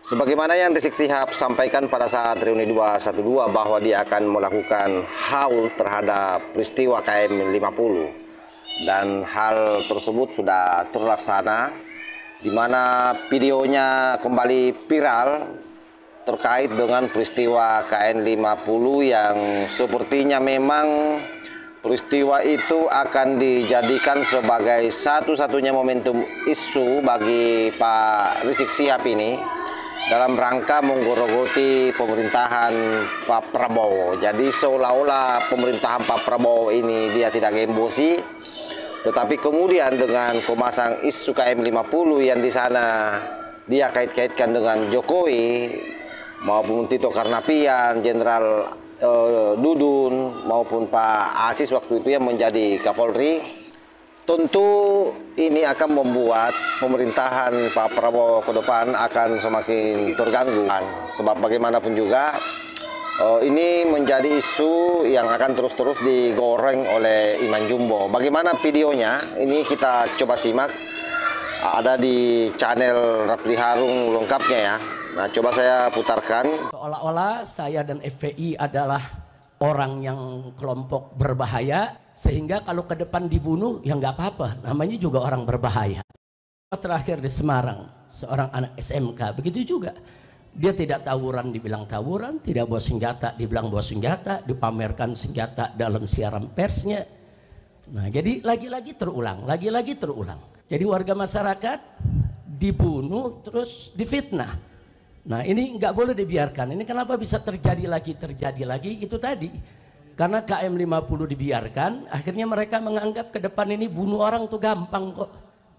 Sebagaimana yang Rizik Syihab sampaikan pada saat reuni 212 bahwa dia akan melakukan haul terhadap peristiwa KM 50 dan hal tersebut sudah terlaksana, di mana videonya kembali viral terkait dengan peristiwa KM 50 yang sepertinya memang peristiwa itu akan dijadikan sebagai satu-satunya momentum isu bagi Pak Rizik Syihab ini dalam rangka menggerogoti pemerintahan Pak Prabowo. Jadi seolah-olah pemerintahan Pak Prabowo ini dia tidak gembosi, tetapi kemudian dengan pemasang isu KM 50 yang di sana dia kait-kaitkan dengan Jokowi maupun Tito Karnavian, Jenderal Dudun maupun Pak Asis waktu itu yang menjadi Kapolri, tentu ini akan membuat pemerintahan Pak Prabowo ke depan akan semakin terganggu. Sebab bagaimanapun juga ini menjadi isu yang akan terus-terus digoreng oleh Iman Jumbo. Bagaimana videonya? Ini kita coba simak. Ada di channel Rapli Harung lengkapnya ya. Nah, coba saya putarkan. Seolah-olah saya dan FPI adalah orang yang kelompok berbahaya, sehingga kalau ke depan dibunuh ya nggak apa-apa, namanya juga orang berbahaya. Terakhir di Semarang, seorang anak SMK begitu juga, dia tidak tawuran dibilang tawuran, tidak bawa senjata dibilang bawa senjata, dipamerkan senjata dalam siaran persnya. Nah, jadi lagi-lagi terulang. Jadi warga masyarakat dibunuh terus difitnah. Nah, ini nggak boleh dibiarkan. Ini kenapa bisa terjadi lagi itu tadi. Karena KM 50 dibiarkan, akhirnya mereka menganggap ke depan ini bunuh orang tuh gampang kok.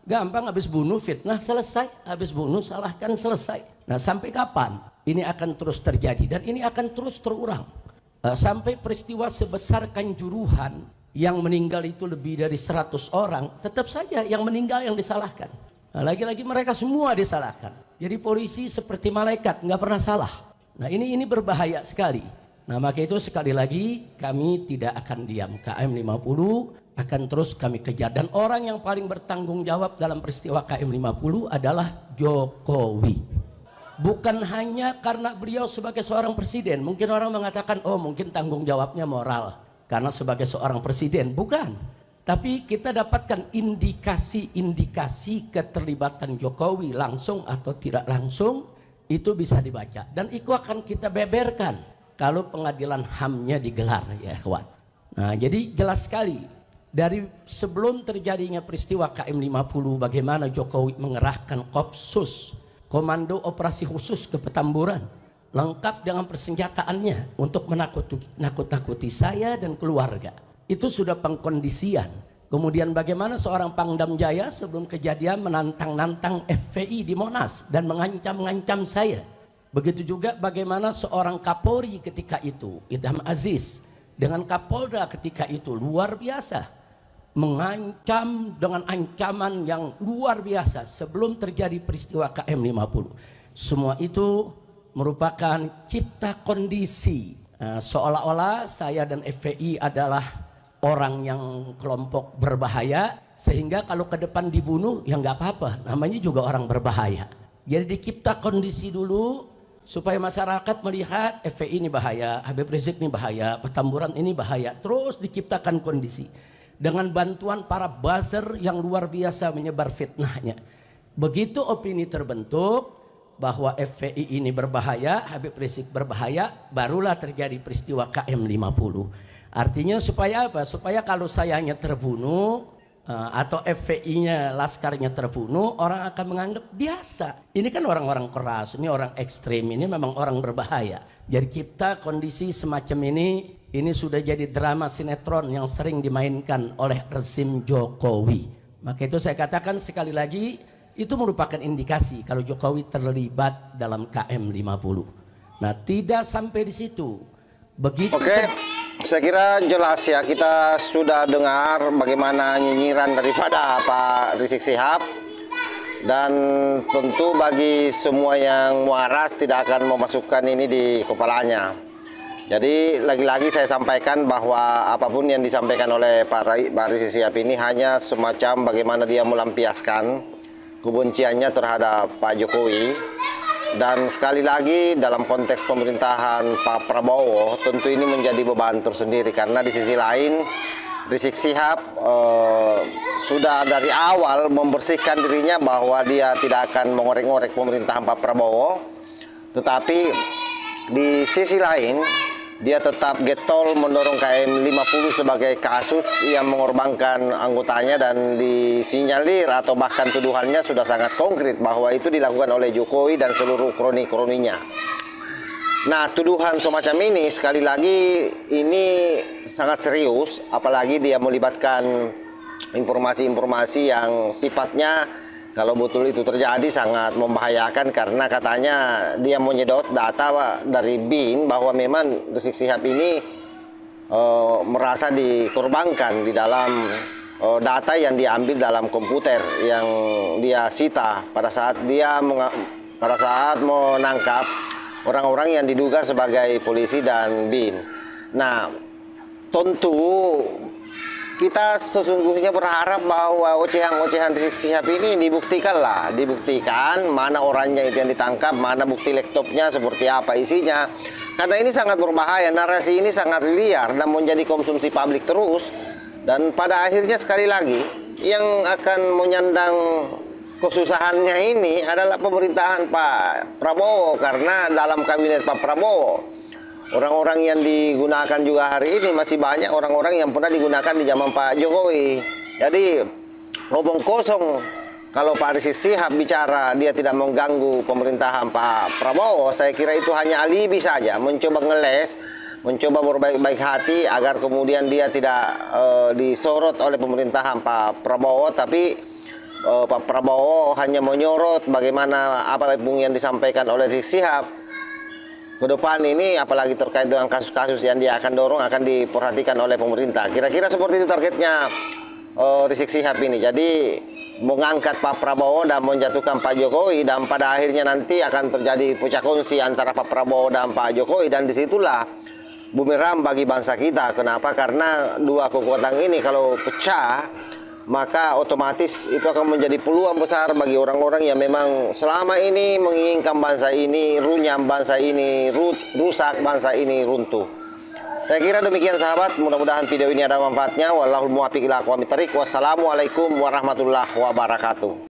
Gampang, habis bunuh fitnah selesai, habis bunuh salahkan selesai. Nah, sampai kapan ini akan terus terjadi dan ini akan terus terulang. Sampai peristiwa sebesar Kanjuruhan yang meninggal itu lebih dari 100 orang, tetap saja yang meninggal yang disalahkan. Nah, lagi-lagi mereka semua disalahkan. Jadi polisi seperti malaikat, nggak pernah salah. Nah, ini berbahaya sekali. Nah, maka itu sekali lagi kami tidak akan diam. KM 50 akan terus kami kejar. Dan orang yang paling bertanggung jawab dalam peristiwa KM 50 adalah Jokowi. Bukan hanya karena beliau sebagai seorang presiden. Mungkin orang mengatakan, oh mungkin tanggung jawabnya moral karena sebagai seorang presiden. Bukan. Tapi kita dapatkan indikasi-indikasi keterlibatan Jokowi langsung atau tidak langsung, itu bisa dibaca. Dan itu akan kita beberkan kalau pengadilan HAM-nya digelar, ya kawan. Nah, jadi jelas sekali dari sebelum terjadinya peristiwa KM 50 bagaimana Jokowi mengerahkan Kopsus, Komando Operasi Khusus ke Petamburan, lengkap dengan persenjataannya untuk menakut-nakuti saya dan keluarga. Itu sudah pengkondisian. Kemudian bagaimana seorang Pangdam Jaya sebelum kejadian menantang-nantang FPI di Monas dan mengancam-ngancam saya. Begitu juga bagaimana seorang Kapolri ketika itu, Idham Aziz, dengan Kapolda ketika itu luar biasa. Mengancam dengan ancaman yang luar biasa sebelum terjadi peristiwa KM 50. Semua itu merupakan cipta kondisi. Seolah-olah saya dan FPI adalah orang yang kelompok berbahaya, sehingga kalau ke depan dibunuh ya nggak apa-apa, namanya juga orang berbahaya. Jadi dicipta kondisi dulu supaya masyarakat melihat FPI ini bahaya, Habib Rizik ini bahaya, Petamburan ini bahaya. Terus diciptakan kondisi dengan bantuan para buzzer yang luar biasa menyebar fitnahnya. Begitu opini terbentuk bahwa FPI ini berbahaya, Habib Rizik berbahaya, barulah terjadi peristiwa KM 50. Artinya supaya apa? Supaya kalau sayanya terbunuh atau FPI-nya, laskarnya terbunuh, orang akan menganggap biasa. Ini kan orang-orang keras, ini orang ekstrim, ini memang orang berbahaya. Jadi kita kondisi semacam ini sudah jadi drama sinetron yang sering dimainkan oleh rezim Jokowi. Maka itu saya katakan sekali lagi, itu merupakan indikasi kalau Jokowi terlibat dalam KM 50. Nah, tidak sampai di situ. Begitu. Oke. Saya kira jelas ya, kita sudah dengar bagaimana nyinyiran daripada Pak Rizik Syihab. Dan tentu bagi semua yang waras tidak akan memasukkan ini di kepalanya. Jadi lagi-lagi saya sampaikan bahwa apapun yang disampaikan oleh Pak Rizik Syihab ini hanya semacam bagaimana dia melampiaskan kebenciannya terhadap Pak Jokowi. Dan sekali lagi dalam konteks pemerintahan Pak Prabowo tentu ini menjadi beban tersendiri karena di sisi lain Rizik Syihab sudah dari awal membersihkan dirinya bahwa dia tidak akan mengorek-ngorek pemerintahan Pak Prabowo, tetapi di sisi lain dia tetap getol mendorong KM 50 sebagai kasus yang mengorbankan anggotanya dan disinyalir atau bahkan tuduhannya sudah sangat konkret bahwa itu dilakukan oleh Jokowi dan seluruh kroni-kroninya. Nah, tuduhan semacam ini sekali lagi ini sangat serius, apalagi dia melibatkan informasi-informasi yang sifatnya kalau betul itu terjadi sangat membahayakan karena katanya dia menyedot data dari BIN bahwa memang Rizik Syihab ini merasa dikorbankan di dalam data yang diambil dalam komputer yang dia sita pada saat menangkap orang-orang yang diduga sebagai polisi dan BIN. Nah, tentu kita sesungguhnya berharap bahwa ocehan-ocehan Rizik Syihab ini dibuktikan mana orangnya itu yang ditangkap, mana bukti laptopnya seperti apa isinya. Karena ini sangat berbahaya, narasi ini sangat liar dan menjadi konsumsi publik terus. Dan pada akhirnya sekali lagi yang akan menyandang kesusahannya ini adalah pemerintahan Pak Prabowo karena dalam kabinet Pak Prabowo orang-orang yang digunakan juga hari ini masih banyak orang-orang yang pernah digunakan di zaman Pak Jokowi. Jadi ngomong kosong kalau Pak Rizik Syihab bicara dia tidak mengganggu pemerintahan Pak Prabowo, saya kira itu hanya alibi saja, mencoba ngeles, mencoba berbaik-baik hati agar kemudian dia tidak disorot oleh pemerintahan Pak Prabowo, tapi Pak Prabowo hanya menyorot bagaimana apa yang disampaikan oleh Rizik Syihab ke depan ini, apalagi terkait dengan kasus-kasus yang dia akan dorong akan diperhatikan oleh pemerintah. Kira-kira seperti itu targetnya Rizik Syihab ini. Jadi mengangkat Pak Prabowo dan menjatuhkan Pak Jokowi, dan pada akhirnya nanti akan terjadi pecah kongsi antara Pak Prabowo dan Pak Jokowi, dan disitulah bumerang bagi bangsa kita. Kenapa? Karena dua kekuatan ini kalau pecah maka otomatis itu akan menjadi peluang besar bagi orang-orang yang memang selama ini menginginkan bangsa ini runyam, bangsa ini rusak, bangsa ini runtuh. Saya kira demikian sahabat, mudah-mudahan video ini ada manfaatnya. Wallahul muwaffiq ila aqwamit thoriq. Wassalamualaikum warahmatullahi wabarakatuh.